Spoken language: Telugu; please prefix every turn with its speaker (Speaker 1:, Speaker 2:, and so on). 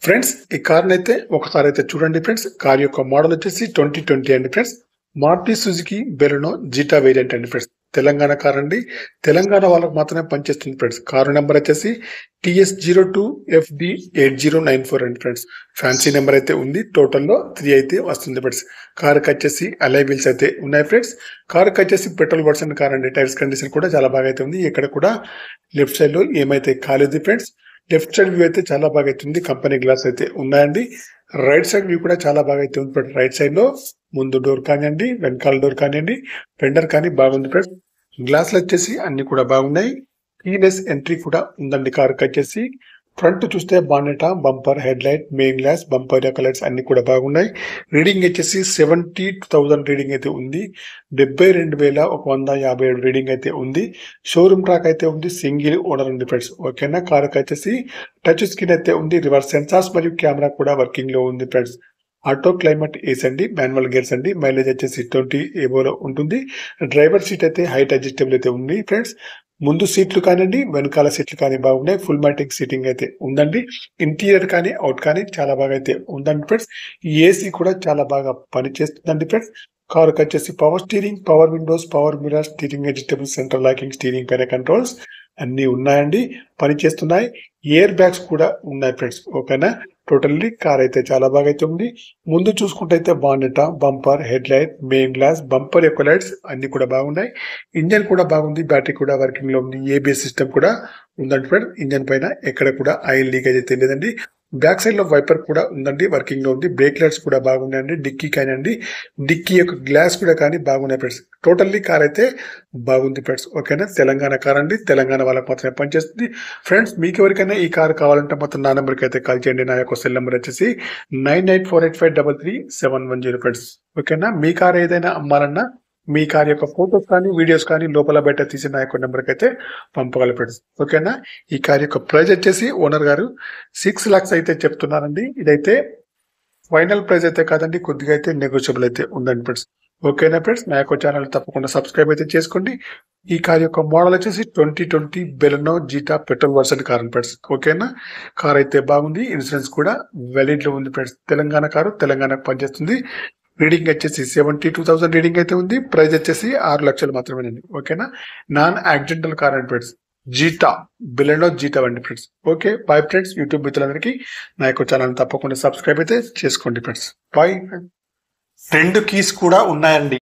Speaker 1: ఫ్రెండ్స్ ఈ కార్ని అయితే ఒకసారి అయితే చూడండి ఫ్రెండ్స్. కార్ యొక్క మోడల్ వచ్చేసి 2020 అండి friends. Maruti Suzuki Baleno Zeta variant అండి ఫ్రెండ్స్. తెలంగాణ కార్ అండి. తెలంగాణ వాళ్ళకి మాత్రమే పనిచేస్తుంది ఫ్రెండ్స్. కారు నెంబర్ వచ్చేసి TS02FD8094 అండి ఫ్రెండ్స్. ఫ్యాన్సీ నెంబర్ అయితే ఉంది. టోటల్లో 3 అయితే వస్తుంది ఫ్రెండ్స్. కారుకి వచ్చేసి అలై వీల్స్ అయితే ఉన్నాయి ఫ్రెండ్స్. కారుకి వచ్చేసి పెట్రోల్ వర్షన్ కార్ అండి. టైర్స్ కండిషన్ కూడా చాలా బాగా అయితే ఉంది. ఇక్కడ కూడా లెఫ్ట్ సైడ్ లో ఏమైతే కాలేదు ఫ్రెండ్స్. లెఫ్ట్ సైడ్ వ్యూ అయితే చాలా బాగా అవుతుంది. కంపెనీ గ్లాస్ అయితే ఉన్నాయండి. రైట్ సైడ్ వ్యూ కూడా చాలా బాగా అయితే ఉంది ఫ్రెండ్స్. రైట్ సైడ్ లో ముందు డోర్ కానివ్వండి, వెనకాల డోర్ కానివ్వండి, ఫెండర్ కానీ బాగుంది ఫ్రెండ్స్. గ్లాసులు వచ్చేసి అన్ని కూడా బాగున్నాయి. కీలెస్ ఎంట్రీ కూడా ఉందండి కారుకి వచ్చేసి. ఫ్రంట్ చూస్తే bonnet, bumper, head light, main glass, bumper యొక్క లైట్స్ అన్ని కూడా బాగున్నాయి. రీడింగ్ వచ్చేసి 72,000 రీడింగ్ అయితే ఉంది. 72,157 రీడింగ్ అయితే ఉంది. షోరూమ్ ట్రాక్ అయితే ఉంది. సింగిల్ ఓనర్ ఉంది ఫ్రెండ్స్. ఓకేనా. కారుకి వచ్చేసి టచ్ స్క్రీన్ అయితే ఉంది. రివర్స్ సెన్సార్స్ మరియు కెమెరా కూడా వర్కింగ్ లో ఉంది ఫ్రెండ్స్. ఆటో క్లైమేట్ ఏస్ అండి. మాన్యువల్ గేర్స్ అండి. మైలేజ్ వచ్చేసి 20 ఏబోలో ఉంటుంది. డ్రైవర్ సీట్ అయితే హైట్ అడ్జస్టబుల్ అయితే ఉంది ఫ్రెండ్స్. ముందు సీట్లు కానివ్వండి, వెనకాల సీట్లు కానీ బాగున్నాయి. ఫుల్ మ్యాటిక్ సీటింగ్ అయితే ఉందండి. ఇంటీరియర్ కానీ అవుట్ కానీ చాలా బాగా అయితే ఉందండి ఫ్రెండ్స్. ఏసీ కూడా చాలా బాగా పనిచేస్తుందండి ఫ్రెండ్స్. కారుకి వచ్చేసి power steering, power Windows, power mirror, steering adjustable, central locking, steering పైన కంట్రోల్స్ అన్ని ఉన్నాయండి. పనిచేస్తున్నాయి. ఎయిర్ బ్యాగ్స్ కూడా ఉన్నాయి ఫ్రెండ్స్. ఓకేనా. టోటల్లీ కార్ అయితే చాలా బాగా అయితే ఉంది. ముందు చూసుకుంటే అయితే bonnet, bumper, head light, main glass, bumper యొక్క లైట్స్ అన్ని కూడా బాగున్నాయి. ఇంజన్ కూడా బాగుంది. బ్యాటరీ కూడా వర్కింగ్ లో ఉంది. ఏబిఎస్ సిస్టమ్ కూడా ఉందండి ఫ్రెండ్స్. ఇంజన్ పైన ఎక్కడ కూడా ఆయిల్ లీకేజ్ అయితే లేదండి. బ్యాక్ సైడ్ లో వైపర్ కూడా ఉందండి. వర్కింగ్ లో ఉంది. బ్రేక్ లైట్స్ కూడా బాగున్నాయండి. డిక్కీ కానివ్వండి, డిక్కీ యొక్క గ్లాస్ కూడా కానీ బాగున్నాయి ఫ్రెండ్స్. టోటల్లీ కార్ అయితే బాగుంది ఫ్రెండ్స్. ఓకేనా. తెలంగాణ కార్ అండి. తెలంగాణ వాళ్ళకి మాత్రమే పనిచేస్తుంది ఫ్రెండ్స్. మీకు ఎవరికైనా ఈ కార్ కావాలంటే మొత్తం నా నెంబర్కి అయితే కాల్ చేయండి. నా యొక్క సెల్ నెంబర్ వచ్చేసి 9848533710 ఫ్రెండ్స్. ఓకేనా. మీ కార్ ఏదైనా అమ్మాలన్నా, మీ కార్ యొక్క ఫోటోస్ కానీ, వీడియోస్ కానీ లోపల బయట తీసి నా యొక్క నెంబర్కి అయితే పంపగలరు ఫ్రెండ్స్. ఓకేనా. ఈ కార్ యొక్క ప్రైస్ వచ్చేసి ఓనర్ గారు 6 lakhs అయితే చెప్తున్నారండి. ఇదైతే ఫైనల్ ప్రైస్ అయితే కాదండి. కొద్దిగా అయితే నెగోషియబుల్ అయితే ఉందండి ఫ్రెండ్స్. ఓకేనా ఫ్రెండ్స్. నా యొక్క ఛానల్ తప్పకుండా సబ్స్క్రైబ్ అయితే చేసుకోండి. ఈ కార్ యొక్క మోడల్ వచ్చేసి 2020 Baleno zeta petrol version car friends. ఓకేనా. కార్ అయితే బాగుంది. ఇన్సూరెన్స్ కూడా వ్యాలిడ్ లో ఉంది ఫ్రెండ్స్. తెలంగాణ కారు, తెలంగాణకు పనిచేస్తుంది. రీడింగ్ వచ్చేసి 72,000 రీడింగ్ అయితే ఉంది. ప్రైస్ వచ్చేసి 6 లక్షలు మాత్రమేనండి. ఓకేనా. నాన్ యాక్సిడెంటల్ కార్ అండి ఫ్రెండ్స్. జీటా బెలెనో జీటా అండి friends. Okay bye friends. YouTube మిత్రులందరికీ నా యొక్క ఛానల్ తప్పకుండా సబ్స్క్రైబ్ అయితే చేసుకోండి ఫ్రెండ్స్. బాయ్. 2 కీస్ కూడా ఉన్నాయండి.